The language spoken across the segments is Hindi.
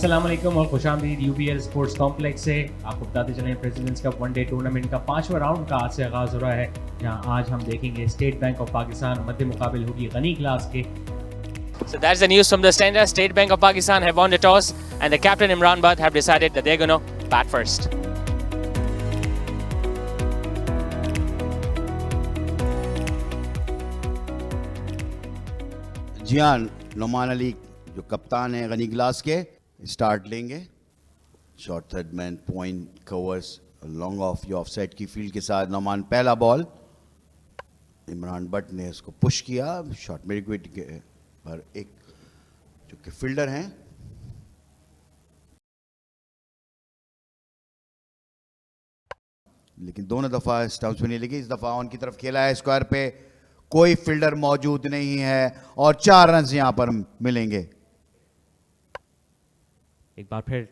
अस्सलाम वालेकुम और खुशामदीद यूबीएल स्पोर्ट्स कॉम्प्लेक्स से आपको बताते चलें प्रेसिडेंट्स कप वनडे टूर्नामेंट का 5वां राउंड का आज से आगाज हो रहा है, जहां आज हम देखेंगे स्टेट बैंक ऑफ पाकिस्तान मध्य मुकाबिल होगी गनी क्लास के। So that's the news from the standard. State Bank of Pakistan have won the toss and the captain Imran Butt have decided that they're going to bat first. जी हाँ, नुमान अली जो कप्तान है गनी ग्लास के स्टार्ट लेंगे। Short third man point covers long off या ऑफसाइड की फील्ड के साथ नुमान पहला बॉल। इमरान बट ने उसको पुश किया शॉर्ट मिड विकेट के पर एक जो कि फील्डर हैं लेकिन दोनों दफा स्टंप्स में नहीं लगी। इस दफा ऑन की तरफ खेला है, स्क्वायर पे कोई फील्डर मौजूद नहीं है और 4 रन यहां पर मिलेंगे। एक बार फिर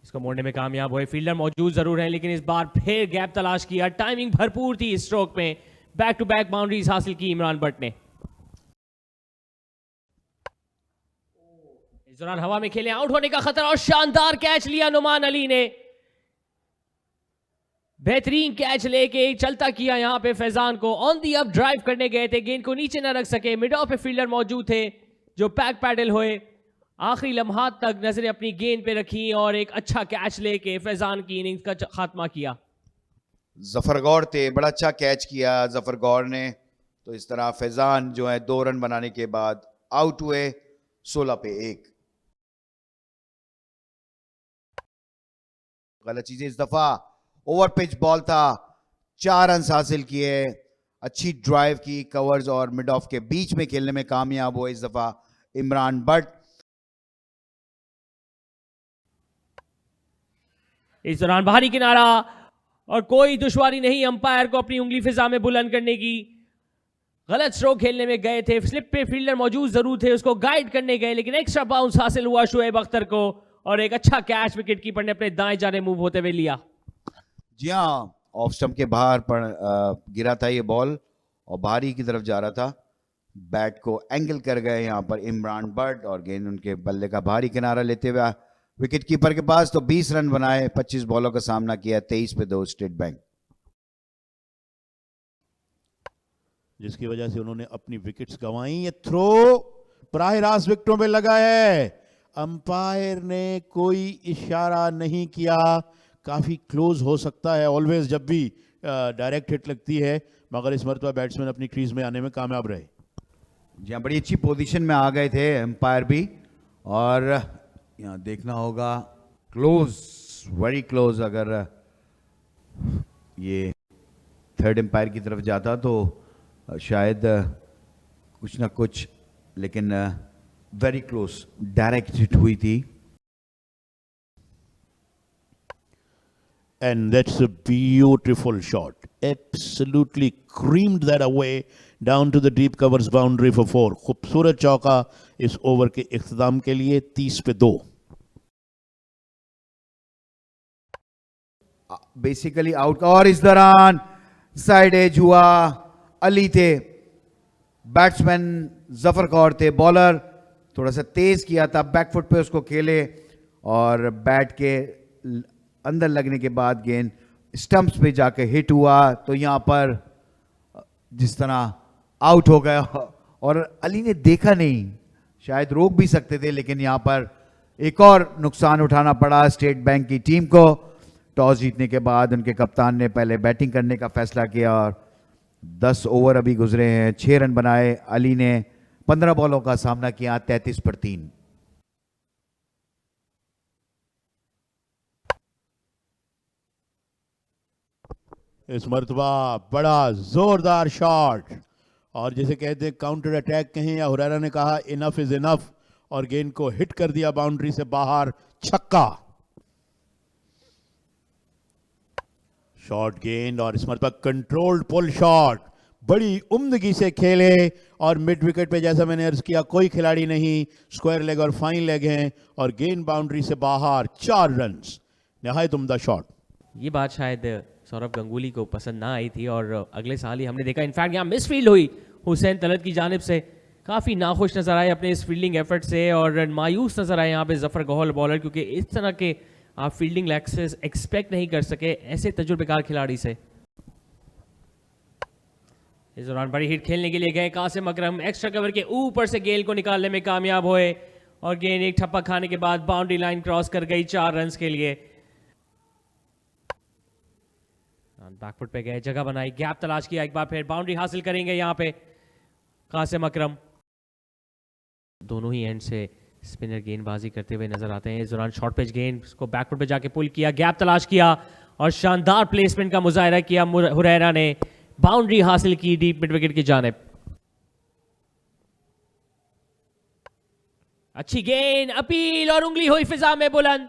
इसको मोड़ने में कामयाब हुए, फील्डर मौजूद जरूर है लेकिन इस बार फिर गैप तलाश किया। टाइमिंग भरपूर थी इस स्ट्रोक में, बैक टू बैक बाउंड्रीज हासिल की इमरान बट ने। इस दौरान हवा में खेले, आउट होने का खतरा और शानदार कैच लिया नुमान अली ने। बेहतरीन कैच लेके चलता किया यहां पे फैजान को। ऑन दी अप ड्राइव करने गए थे, गेंद को नीचे न रख सके। मिड ऑफ पे फील्डर मौजूद थे जो पैक पैडल हुए, आखिरी लम्हात तक नजरें अपनी गेंद पे रखी और एक अच्छा कैच लेके फैजान की इनिंग्स का खात्मा किया। जफर गौर थे, बड़ा अच्छा कैच किया जफर गौर ने। तो इस तरह फैजान जो है 2 रन बनाने के बाद आउट हुए 16 पे 1। गलत चीजें इस दफा ओवर पिच बॉल था, 4 रन हासिल किए। अच्छी ड्राइव की, कवर्स और मिड ऑफ के बीच में खेलने में कामयाब हुए इस दफा इमरान बट। इस दौरान बाहरी किनारा और कोई दुश्वारी नहीं अंपायर को अपनी उंगली फिजा में बुलंद करने की। गलत स्ट्रोक खेलने में गए थे, स्लिप पे फील्डर मौजूद जरूर थे, उसको गाइड करने गए लेकिन एक्स्ट्रा बाउंस हासिल हुआ शुएब अख्तर को और एक अच्छा कैच विकेट कीपर ने अपने दाएं जाने मूव होते हुए लिया। जी हाँ, ऑफ स्टंप के बाहर गिरा था ये बॉल और बाहरी की तरफ जा रहा था। बैट को एंगल कर गए यहाँ पर इमरान बट और गेंद उनके बल्ले का बाहरी किनारा लेते हुए विकेट कीपर के पास। तो 20 रन बनाए, 25 बॉलों का सामना किया, 23 पे 2 स्टेट बैंक, जिसकी वजह से उन्होंने अपनी विकेट्स गंवाई। ये थ्रो प्राय रास्त विकेटों में लगा है, अंपायर ने कोई इशारा नहीं किया। काफी क्लोज हो सकता है ऑलवेज जब भी डायरेक्ट हिट लगती है, मगर इस मरतबा बैट्समैन अपनी क्रीज में आने में कामयाब रहे। जी हाँ, बड़ी अच्छी पोजीशन में आ गए थे एम्पायर भी। और यहाँ देखना होगा क्लोज, वेरी क्लोज। अगर ये थर्ड एम्पायर की तरफ जाता तो शायद कुछ ना कुछ, लेकिन वेरी क्लोज डायरेक्ट हिट हुई थी। And that's a beautiful shot. Absolutely creamed that away down to the deep covers boundary for 4. खूबसूरत चौका इस ओवर के इख्तिताम के लिए। 30 पे 2। Basically out. और इस दौरान साइड एज हुआ, अली थे, बैट्समैन जफर कौर थे, बॉलर थोड़ा सा तेज किया था, बैकफुट पे उसको खेले और बैट के अंदर लगने के बाद गेंद स्टंप्स पे जाके हिट हुआ। तो यहां पर जिस तरह आउट हो गया और अली ने देखा नहीं, शायद रोक भी सकते थे, लेकिन यहां पर एक और नुकसान उठाना पड़ा स्टेट बैंक की टीम को। टॉस जीतने के बाद उनके कप्तान ने पहले बैटिंग करने का फैसला किया और 10 ओवर अभी गुजरे हैं, 6 रन बनाए। अली ने 15 बॉलों का सामना किया, 33 पर 3। इस मरतबा बड़ा जोरदार शॉट, और जिसे कहते हैं काउंटर अटैक कहें या हुरैरा ने कहा इनफ इज इनफ, और गेंद को हिट कर दिया बाउंड्री से बाहर, छक्का। शॉर्ट गेंद और इस मरतबा कंट्रोल्ड पुल शॉट, बड़ी उम्दगी से खेले और मिड विकेट पे जैसा मैंने अर्ज किया कोई खिलाड़ी नहीं, स्क्वायर लेग और फाइन लेग हैं और गेंद बाउंड्री से बाहर, 4 रन। निहायत उम्दा शॉट। ये बात शायद सौरभ गंगुली को पसंद ना आई थी और अगले साल ही हमने देखा, इनफैक्ट यहाँ मिसफील्ड हुई हुसैन तलत की जानिब से, काफ़ी नाखुश नज़र आए अपने इस फील्डिंग एफर्ट से और मायूस नज़र आए यहाँ पे जफ़र गौहर बॉलर, क्योंकि इस तरह के आप फील्डिंग लैक्सेस एक्सपेक्ट नहीं कर सके ऐसे तजुर्बेकार खिलाड़ी से। इस दौरान बड़ी हिट खेलने के लिए गए कासिम अकरम, एक्स्ट्रा कवर के ऊपर से गेंद को निकालने में कामयाब हुए और गेंद एक ठप्पा खाने के बाद बाउंड्री लाइन क्रॉस कर गई 4 रन्स के लिए। बैकफुट पे गए, जगह बनाई, गैप तलाश किया, एक बार फिर बाउंड्री हासिल करेंगे यहाँ पे कासिम अकरम। दोनों ही एंड से स्पिनर गेंदबाजी करते हुए नजर आते हैं। इस दौरान शॉर्ट पिच गेंद को बैकफुट पे जाके पुल किया, गैप तलाश किया और शानदार प्लेसमेंट का मुजाहिरा किया हुरैरा ने, बाउंड्री हासिल की डीप मिड विकेट की जानिब। अच्छी गेंद, अपील और उंगली हुई फिजा में बुलंद।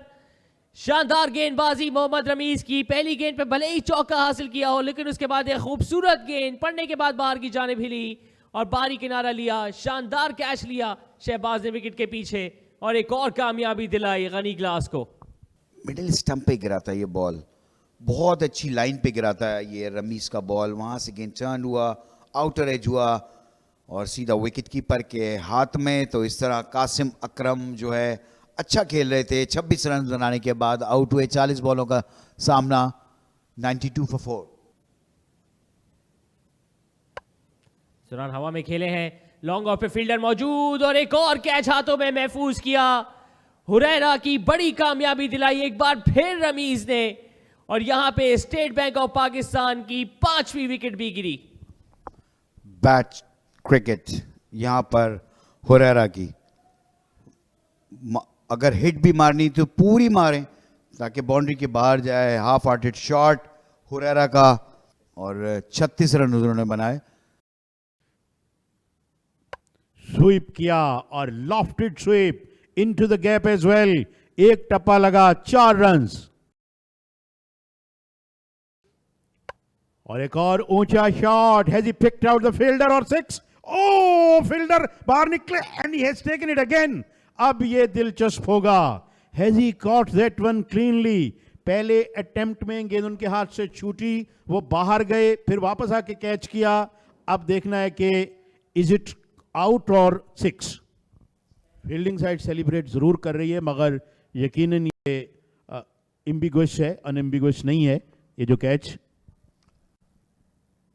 शानदार गेंदबाजी मोहम्मद रमीज की, पहली गेंद पे भले ही चौका हासिल किया हो लेकिन उसके बाद एक खूबसूरत गेंद पड़ने के बाद बाहर की जानिब हिली और बाहरी किनारा लिया, शानदार कैच लिया शहबाज ने विकेट के पीछे और एक और कामयाबी दिलाई गनी ग्लास को। मिडिल स्टंप पे गिरा था ये बॉल, बहुत अच्छी लाइन पे गिरा था ये रमीज का बॉल, वहां से गेंद टर्न हुआ, आउटर एज हुआ और सीधा विकेट कीपर के हाथ में। तो इस तरह कासिम अकरम जो है अच्छा खेल रहे थे, 26 रन बनाने के बाद आउट हुए, 40 बॉलों का सामना, 92 for 4। दौरान हवा में खेले हैं, लॉन्ग ऑफ पे फील्डर मौजूद और एक और कैच हाथों में महफूज किया, हुरैरा की बड़ी कामयाबी दिलाई एक बार फिर रमीज ने और यहां पे स्टेट बैंक ऑफ पाकिस्तान की 5वीं विकेट भी गिरी। बैट क्रिकेट यहां पर हुरैरा की, अगर हिट भी मारनी तो पूरी मारें ताकि बाउंड्री के बाहर जाए। हाफ हार्टेड शॉट हुरैरा का और 36 रन उन्होंने बनाए। स्वीप किया और lofted sweep into the gap as well, एक टप्पा लगा, 4 रन्स और एक और ऊंचा shot. Has he picked out the fielder और 6? ओ फील्डर बाहर निकले and he has taken it again. अब ये दिलचस्प होगा, has he caught that one cleanly. पहले अटेम्प्ट में गेंद उनके हाथ से छूटी, वो बाहर गए, फिर वापस आके कैच किया। अब देखना है कि इज इट आउट और 6। फील्डिंग साइड सेलिब्रेट जरूर कर रही है मगर यकीनन ये एम्बिगुअस है, अनएम्बिगुअस नहीं है ये जो कैच।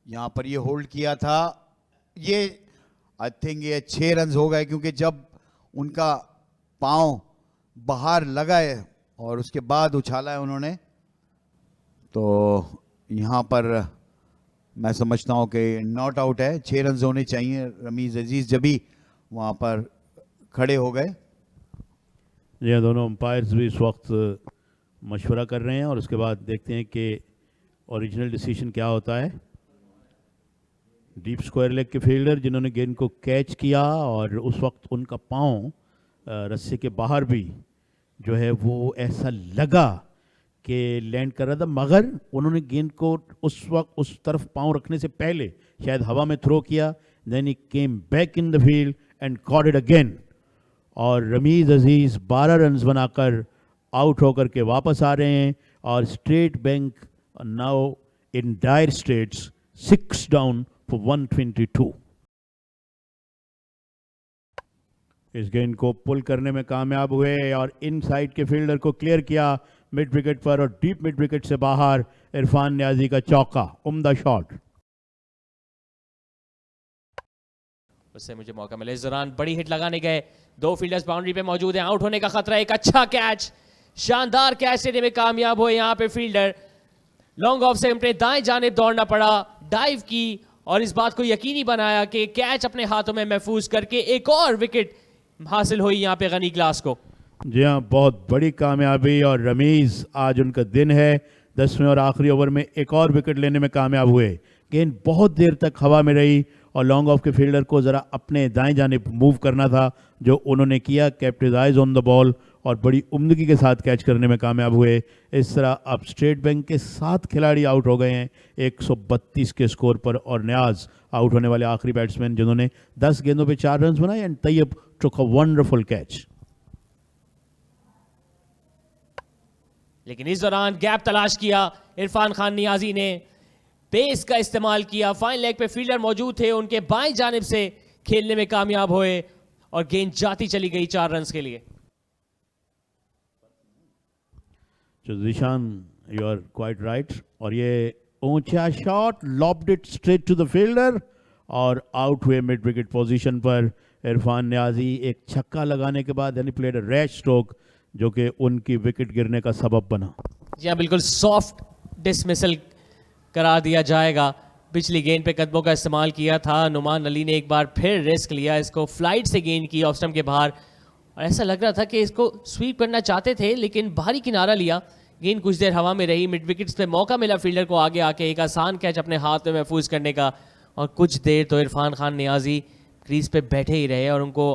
यहां पर ये होल्ड किया था, ये आई थिंक ये 6 रन हो गए क्योंकि जब उनका पांव बाहर लगा है और उसके बाद उछाला है उन्होंने, तो यहां पर मैं समझता हूं कि नॉट आउट है। 6 रन होने चाहिए। रमीज अजीज जब भी वहां पर खड़े हो गए। ये दोनों अंपायर्स भी इस वक्त मशवरा कर रहे हैं और उसके बाद देखते हैं कि ओरिजिनल डिसीजन क्या होता है। डीप स्क्वायर लेग के फील्डर जिन्होंने गेंद को कैच किया और उस वक्त उनका पांव रस्से के बाहर भी जो है वो ऐसा लगा कि लैंड कर रहा था, मगर उन्होंने गेंद को उस वक्त उस तरफ पांव रखने से पहले शायद हवा में थ्रो किया। Then he came back in the field and caught it again और रमीज अजीज 12 रन बनाकर आउट होकर के वापस आ रहे हैं और State Bank now in dire straits 6 down for 122। इस गेंद को पुल करने में कामयाब हुए और इनसाइड के फील्डर को क्लियर किया मिड विकेट पर और डीप मिड विकेट से बाहर इरफान न्याजी का चौका, उम्दा शॉट। उससे मुझे मौका मिला। इस दौरान बड़ी हिट लगाने गए, 2 फील्डर्स बाउंड्री पे मौजूद हैं, आउट होने का खतरा। एक अच्छा कैच, शानदार कैच लेने में कामयाब हुए यहाँ पे फील्डर। लॉन्ग ऑफ से अपने दाएं जानिब दौड़ना पड़ा, डाइव की और इस बात को यकीनी बनाया कि कैच अपने हाथों में महफूज करके एक और विकेट हासिल हुई यहाँ पे गनी ग्लास को। जी हाँ, बहुत बड़ी कामयाबी और रमीज आज उनका दिन है। 10वें और आखिरी ओवर में एक और विकेट लेने में कामयाब हुए। गेंद बहुत देर तक हवा में रही और लॉन्ग ऑफ के फील्डर को ज़रा अपने दाएं जानिब मूव करना था, जो उन्होंने किया। Kept his eyes on the ball और बड़ी उम्दगी के साथ कैच करने में कामयाब हुए। इस तरह अब स्टेट बैंक के 7 खिलाड़ी आउट हो गए हैं 132 के स्कोर पर और न्याज आउट होने वाले आखिरी बैट्समैन जिन्होंने 10 गेंदों पे 4 रन बनाए and Tayyab took a wonderful catch. लेकिन इस दौरान गैप तलाश किया इरफान खान नियाजी ने, पेस का इस्तेमाल किया। फाइन लेग पे फील्डर मौजूद थे, उनके बाएं जानिब से खेलने में कामयाब हुए और गेंद जाती चली गई 4 रन के लिए। So Zishan, you are quite right. और ये ऊंचा shot lobbed it straight to the fielder और आउट हुए मिड विकेट पोजीशन पर। इरफान नियाजी एक छक्का लगाने के बाद यानी प्लेड रैश स्ट्रोक जो कि उनकी विकेट गिरने का सबब बना। जी हाँ, बिल्कुल सॉफ्ट डिसमिसल करार दिया जाएगा। पिछली गेंद पे कदमों का इस्तेमाल किया था। नुमान अली ने एक बार फिर रिस्क लिया, इसको फ्लाइट से गेंद की ऑफ स्टंप के बाहर और ऐसा लग रहा था कि इसको स्वीप करना चाहते थे लेकिन बाहरी किनारा लिया। गेंद कुछ देर हवा में रही, मिड विकेट्स पे मौका मिला फील्डर को आगे आके एक आसान कैच अपने हाथ में महफूज करने का और कुछ देर तो इरफान खान नियाजी क्रीज पे बैठे ही रहे और उनको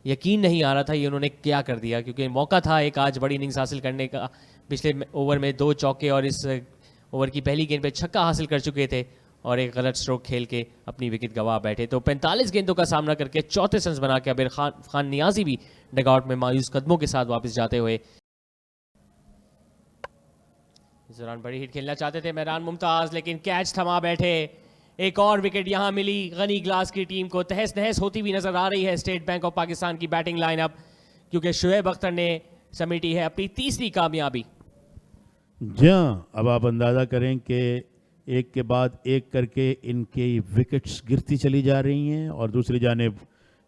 यकीन नहीं आ रहा था ये उन्होंने क्या कर दिया, क्योंकि मौका था एक आज बड़ी इनिंग्स हासिल करने का। पिछले ओवर में 2 चौके और इस ओवर की पहली गेंद पे छक्का हासिल कर चुके थे और एक गलत स्ट्रोक खेल के अपनी विकेट गंवा बैठे। तो 45 गेंदों का सामना करके 34 रन बना के अब इरफान खान नियाजी भी डगआउट में मायूस कदमों के साथ वापस जाते हुए। इस दौरान बड़ी हिट खेलना चाहते थे मेहरान मुमताज लेकिन कैच थमा बैठे। एक और विकेट यहां मिली गनी ग्लास की टीम को। तहस नहस होती हुई नजर आ रही है स्टेट बैंक ऑफ पाकिस्तान की बैटिंग लाइनअप, क्योंकि शुएब अख्तर ने समेटी है अपनी तीसरी कामयाबी। जी हाँ, अब आप अंदाज़ा करें कि एक के बाद एक करके इनकी विकेट्स गिरती चली जा रही हैं और दूसरी जानिब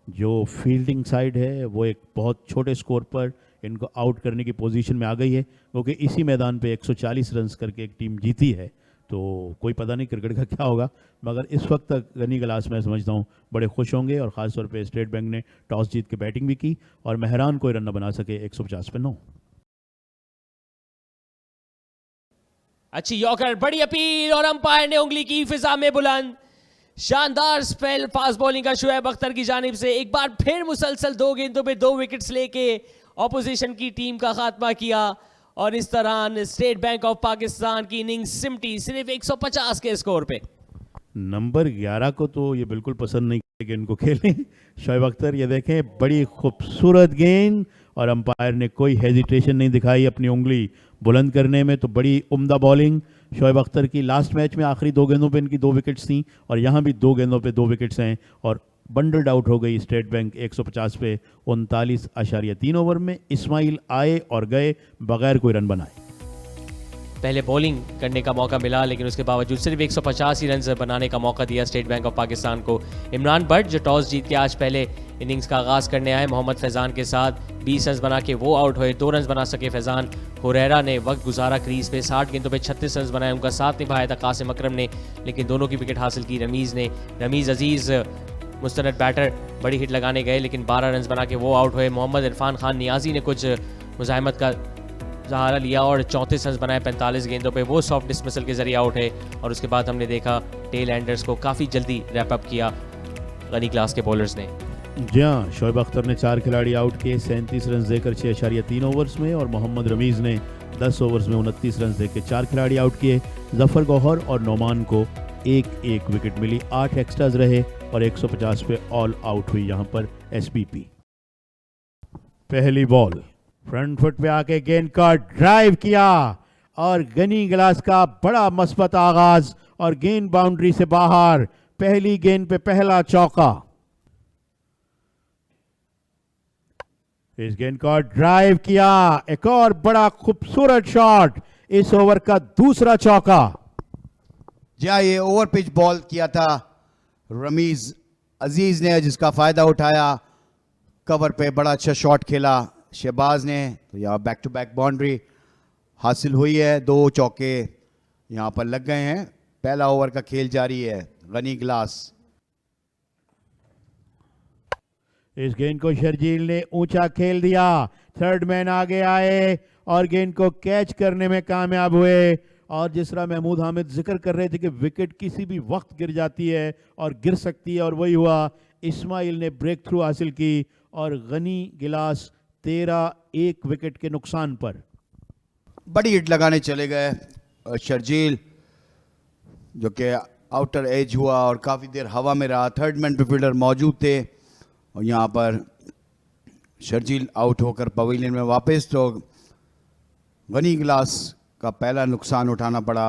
जो फील्डिंग साइड है वो एक बहुत छोटे स्कोर पर इनको आउट करने की पोजीशन में आ गई है, क्योंकि इसी मैदान पे 140 रन करके एक टीम जीती है। तो कोई पता नहीं क्रिकेट का क्या होगा, मगर इस वक्त तक गनी ग्लास मैं समझता हूँ बड़े खुश होंगे और ख़ास तौर पे स्टेट बैंक ने टॉस जीत के बैटिंग भी की और मेहरान कोई रन न बना सके 150 पे 9। अच्छी यॉर्कर, बड़ी अपील और अंपायर ने उंगली की फिजा में बुलंद। शानदार स्पेल फास्ट बॉलिंग का शुएब अख्तर की जानिब से एक बार फिर मुसलसल 2 गेंदों पे 2 विकेट्स लेके ऑपोजिशन की टीम का खात्मा किया और इस दौरान स्टेट बैंक ऑफ पाकिस्तान की इनिंग्स सिमटी सिर्फ 150 के स्कोर पे। नंबर 11 को तो ये बिल्कुल पसंद नहीं कि इनको खेलें शुएब अख्तर। ये देखें बड़ी खूबसूरत गेंद और अंपायर ने कोई हेजिटेशन नहीं दिखाई अपनी उंगली बुलंद करने में। तो बड़ी उम्दा बॉलिंग शुएब अख्तर की। लास्ट मैच में आखिरी 2 गेंदों पे इनकी 2 विकेट्स थी और यहाँ भी 2 गेंदों पे 2 विकेट्स हैं और बंडल्ड आउट हो गई स्टेट बैंक 150 पे 39.3 ओवर में। इस्माइल आए और गए बगैर कोई रन बनाए। पहले बॉलिंग करने का मौका मिला लेकिन उसके बावजूद सिर्फ 150 ही रन बनाने का मौका दिया स्टेट बैंक ऑफ पाकिस्तान को। इमरान भट्ट जो टॉस जीत के आज पहले इनिंग्स का आगाज करने आए मोहम्मद फैजान के साथ 20 रन बना के वो आउट हुए। 2 रन बना सके फैजान। हुरैरा ने वक्त गुजारा क्रीज पे 60 गेंदों पे 36 रन बनाए। उनका साथ निभाया था कासिम अकरम ने, लेकिन दोनों की विकेट हासिल की रमीज़ ने। रमीज़ अजीज़ मुस्तनद बैटर बड़ी हिट लगाने गए लेकिन 12 रन बना के वो आउट हुए। मोहम्मद इरफान खान नियाजी ने कुछ मुजाहिमत का सहारा लिया और 34 रन बनाए 45 गेंदों पे। वो सॉफ्ट डिसमिसल के जरिए आउट है और उसके बाद हमने देखा टेल एंडर्स को काफ़ी जल्दी रैप अप किया गनी क्लास के बॉलर्स ने। जी हाँ, शुएब अख्तर ने 4 खिलाड़ी आउट किए 37 रन देकर 6.3 ओवर्स में और मोहम्मद रमीज़ ने 10 ओवर्स में 29 रन देकर 4 खिलाड़ी आउट किए। जफर गौहर और नोमान को 1-1 विकेट मिली। 8 एक्स्ट्राज रहे और 150 पे ऑल आउट हुई यहाँ पर एसपीपी। पहली बॉल फ्रंट फुट पे आके गेंद का ड्राइव किया और गनी ग्लास का बड़ा मस्बत आगाज और गेंद बाउंड्री से बाहर। पहली गेंद पे पहला चौका। इस गेंद का ड्राइव किया, एक और बड़ा खूबसूरत शॉट, इस ओवर का दूसरा चौका। जहाँ ये ओवर पिच बॉल किया था रमीज अजीज ने, जिसका फायदा उठाया। कवर पे बड़ा अच्छा शॉट खेला शहबाज ने, तो यहाँ बैक टू बैक बाउंड्री हासिल हुई है। 2 चौके यहाँ पर लग गए हैं। पहला ओवर का खेल जारी है। गनी ग्लास। इस गेंद को शर्जील ने ऊंचा खेल दिया। थर्ड मैन आगे आए और गेंद को कैच करने में कामयाब हुए। और जिस तरह महमूद हामिद जिक्र कर रहे थे कि विकेट किसी भी वक्त गिर जाती है और गिर सकती है, और वही हुआ। इस्माइल ने ब्रेक थ्रू हासिल की और गनी गिलास 13 विकेट के नुकसान पर बड़ी हिट लगाने चले गए। शर्जील जो कि आउटर एज हुआ और काफ़ी देर हवा में रहा। थर्ड मैन पे फील्डर मौजूद थे और यहाँ पर शर्जील आउट होकर पवेलियन में वापस। तो गनी ग्लास का पहला नुकसान उठाना पड़ा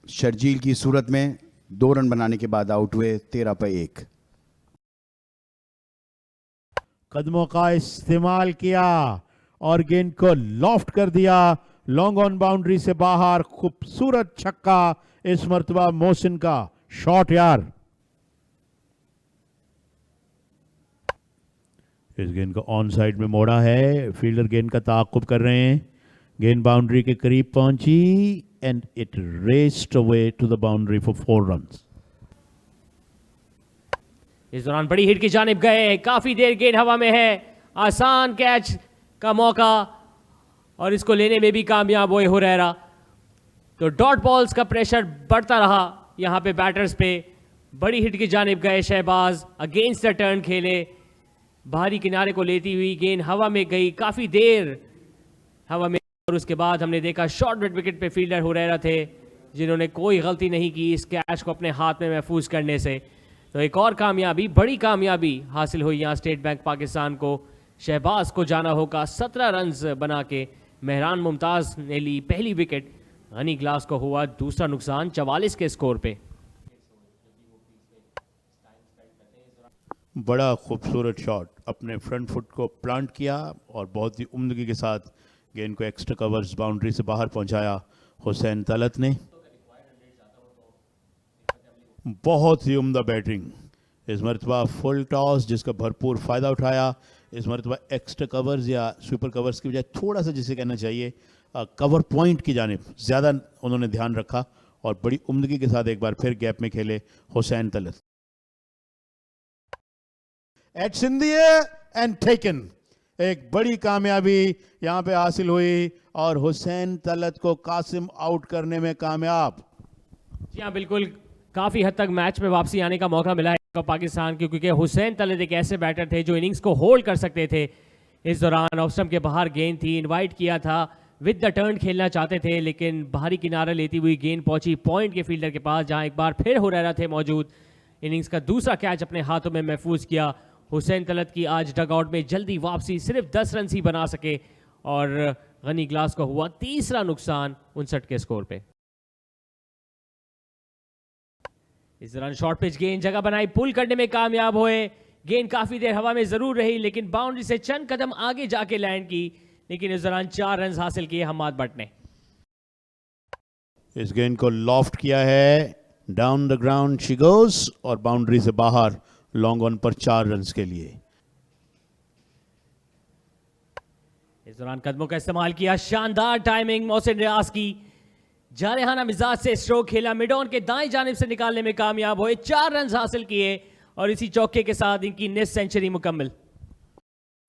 शर्जील की सूरत में। 2 रन बनाने के बाद आउट हुए 13 पे 1। कदमों का इस्तेमाल किया और गेंद को लॉफ्ट कर दिया लॉन्ग ऑन बाउंड्री से बाहर। खूबसूरत छक्का इस मर्तबा मोहसिन का। शॉट यार। इस गेंद को ऑन साइड में मोड़ा है। फील्डर गेंद का ताक़ुब कर रहे हैं। गेंद बाउंड्री के करीब पहुंची and it raced away to the boundary for 4 runs. इस दौरान बड़ी हिट की जानिब गए, काफी देर गेंद हवा में है, आसान कैच का मौका और इसको लेने में भी कामयाब हुए हुरैरा। तो डॉट बॉल्स का प्रेशर बढ़ता रहा यहां पे बैटर्स पे। बड़ी हिट की जानिब गए शहबाज, अगेंस्ट द टर्न खेले, बाहरी किनारे को लेती हुई गेंद हवा में गई, काफी देर हवा में, और उसके बाद हमने देखा शॉर्ट मिड विकेट पे फील्डर हुरैरा थे जिन्होंने कोई गलती नहीं की इस कैच को अपने हाथ में महफूज करने से। तो एक और कामयाबी, बड़ी कामयाबी हासिल हुई यहाँ स्टेट बैंक पाकिस्तान को। शहबाज को जाना होगा 17 रन्स बना के। मेहरान मुमताज ने ली पहली विकेट। गनी ग्लास को हुआ दूसरा नुकसान 44 के स्कोर पे। बड़ा खूबसूरत शॉट, अपने फ्रंट फुट को प्लांट किया और बहुत ही उम्दगी के साथ गेंद को एक्स्ट्रा कवर्स बाउंड्री से बाहर पहुंचाया हुसैन तलत ने। बहुत ही उम्दा बैटिंग। इस मरतबा फुल टॉस जिसका भरपूर फ़ायदा उठाया। इस मरतबा एक्स्ट्रा कवर्स या सुपर कवर्स की बजाय थोड़ा सा जिसे कहना चाहिए कवर पॉइंट की जानिब ज़्यादा उन्होंने ध्यान रखा और बड़ी उम्दगी के साथ एक बार फिर गैप में खेले हुसैन तलत। एट सिंधिया एंड टेकन, एक बड़ी कामयाबी यहां पे हासिल हुई और हुसैन तलत को कासिम आउट करने में कामयाब। जी हाँ, बिल्कुल काफी हद तक मैच में वापसी आने का मौका मिला है पाकिस्तान को, क्योंकि हुसैन तलत एक ऐसे बैटर थे जो इनिंग्स को होल्ड कर सकते थे। इस दौरान ऑफ स्टंप के बाहर गेंद थी, इनवाइट किया था, विद द टर्न खेलना चाहते थे, लेकिन बाहरी किनारा लेती हुई गेंद पहुंची पॉइंट के फील्डर के पास, जहां एक बार फिर हुरैरा थे मौजूद। इनिंग्स का दूसरा कैच अपने हाथों में महफूज किया। हुसैन तलत की आज डगआउट में जल्दी वापसी, सिर्फ 10 रन ही बना सके और गनी ग्लास को हुआ तीसरा नुकसान 59 के स्कोर पे। इस दौरान शॉर्ट पिच गेंद जगह बनाई, पुल करने में कामयाब हुए। गेंद काफी देर हवा में जरूर रही लेकिन बाउंड्री से चंद कदम आगे जाके लैंड की, लेकिन इस दौरान 4 रन हासिल किए हम्माद भट्ट ने। इस गेंद को लॉफ्ट किया है, down the ground she goes और बाउंड्री से बाहर लॉन्ग ऑन पर 4 रन के लिए। इस दौरान कदमों का इस्तेमाल किया, शानदार टाइमिंग मोहसिन रियाज की, जारहाना मिजाज से स्ट्रोक खेला, मिड ऑन के दाएं जानिब से निकालने में कामयाब हुए, 4 रन हासिल किए और इसी चौके के साथ इनकी निस सेंचुरी मुकम्मल।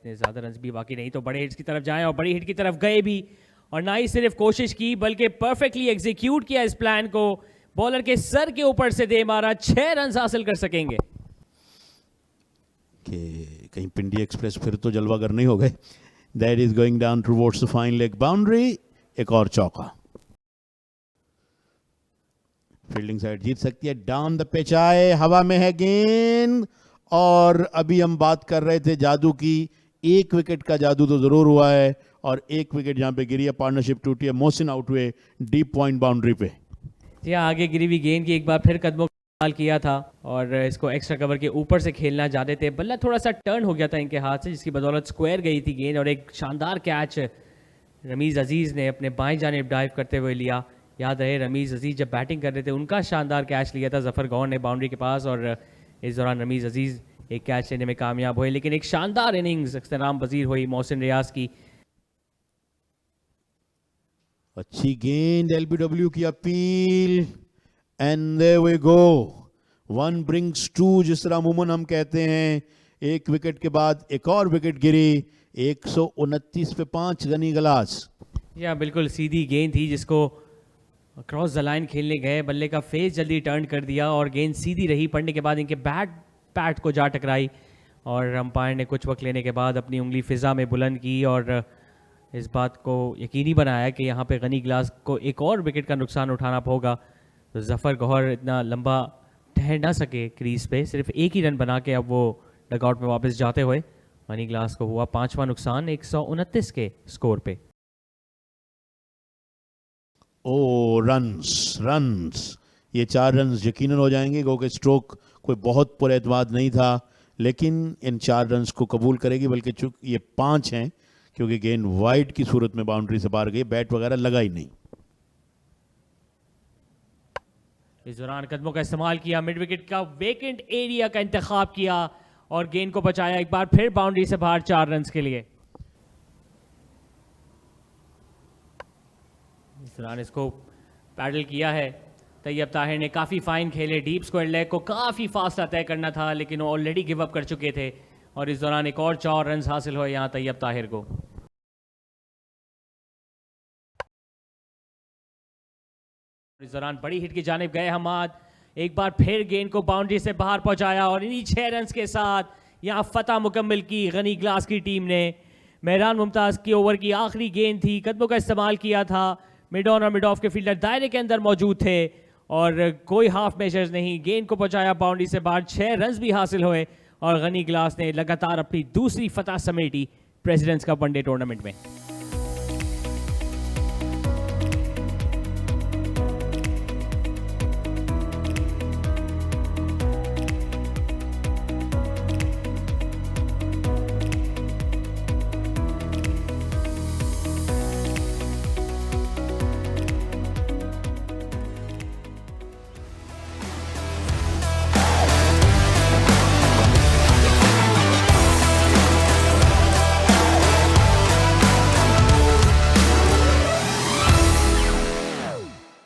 ज्यादा रन भी बाकी नहीं तो बड़े हिट्स की तरफ जाएं और बड़ी हिट की तरफ गए भी, और ना ही सिर्फ कोशिश की बल्कि परफेक्टली एग्जीक्यूट किया इस प्लान को। बॉलर के सर के ऊपर से दे मारा, 6 रन हासिल कर सकेंगे। कि कहीं पिंडी एक्सप्रेस फिर तो जलवागर नहीं हो गए। That is going down towards the fine leg boundary. एक और चौका, फील्डिंग साइड जीत सकती है। डाउन द पिच आए, हवा में है गेंद और अभी हम बात कर रहे थे जादू की। 1 विकेट का जादू तो जरूर हुआ है और 1 विकेट जहां पे गिरी है, पार्टनरशिप टूटी है, मोहसिन आउट हुए डीप पॉइंट बाउंड्री पे। जी हाँ, आगे गिरी हुई गेंद की एक बार फिर कदमों का किया था और इसको एक्स्ट्रा कवर के ऊपर से खेलना चाहते थे। बल्ला थोड़ा सा टर्न हो गया था इनके हाथ से, जिसकी बदौलत स्क्वायर गई थी गेंद और एक शानदार कैच रमीज़ अजीज़ ने अपने बाएं जानिब डाइव करते हुए लिया। याद रहे रमीज़ अजीज़ जब बैटिंग कर रहे थे उनका शानदार कैच लिया था जफ़र गौर ने बाउंड्री के पास, और इस दौरान रमीज़ अजीज़ एक कैच लेने में कामयाब हुए। लेकिन एक शानदार इनिंग्स इख्तिराम पजीर हुई मोहसिन रियाज की। अच्छी गेंद, एलबीडब्ल्यू की अपील and there we go. 1 brings 2 जिस तरह अमूमन हम कहते हैं। 1 विकेट के बाद एक और विकेट गिरी, 129 पे 5 गनी ग्लास। या बिल्कुल सीधी गेंद थी जिसको क्रॉस द लाइन खेलने गए, बल्ले का फेस जल्दी टर्न कर दिया और गेंद सीधी रही, पड़ने के बाद इनके पैट को जा टकराई और अंपायर ने कुछ वक्त लेने के बाद अपनी उंगली फिजा में बुलंद की और इस बात को यकीनी बनाया कि यहाँ पे गनी ग्लास को एक और विकेट का नुकसान उठाना होगा। तो जफ़र गौहर इतना लंबा ठहर ना सके क्रीज पे, सिर्फ 1 ही रन बना के अब वो डगआउट में वापस जाते हुए गनी ग्लास को हुआ 5वां नुकसान 129 के स्कोर पे। ओ रन्स, ये 4 रन यकीनन हो जाएंगे क्योंकि स्ट्रोक कोई बहुत पुरएतमाद नहीं था, लेकिन इन 4 रन्स को कबूल करेगी, बल्कि चूंकि ये 5 हैं क्योंकि गेंद वाइड की सूरत में बाउंड्री से बाहर गई, बैट वगैरह लगा ही नहीं। इस दौरान कदमों का इस्तेमाल किया, मिड विकेट का वेकेंट एरिया का इंतखाब किया और गेंद को बचाया एक बार फिर बाउंड्री से बाहर 4 रन्स के लिए। इस दौरान इसको पैडल किया है तैयब ताहिर ने, काफ़ी फाइन खेले, डीप स्क्वायर लेग को काफ़ी फास्ट तय करना था लेकिन वो ऑलरेडी गिव अप कर चुके थे और इस दौरान एक और 4 रन्स हासिल हुए यहाँ तैयब ताहिर को। इस दौरान बड़ी हिट की जानिब गए हमाद, एक बार फिर गेंद को बाउंड्री से बाहर पहुंचाया और इन्हीं 6 रन्स के साथ यहाँ फतह मुकम्मल की गनी ग्लास की टीम ने। मेहरान मुमताज़ की ओवर की आखिरी गेंद थी, कदमों का इस्तेमाल किया था, मिड ऑन और मिड ऑफ के फील्डर दायरे के अंदर मौजूद थे और कोई हाफ मेजर्स नहीं, गेंद को पहुंचाया बाउंड्री से बाहर, 6 रन्स भी हासिल हुए और गनी ग्लास ने लगातार अपनी दूसरी फतह समेटी प्रेसिडेंट्स कप वनडे टूर्नामेंट में।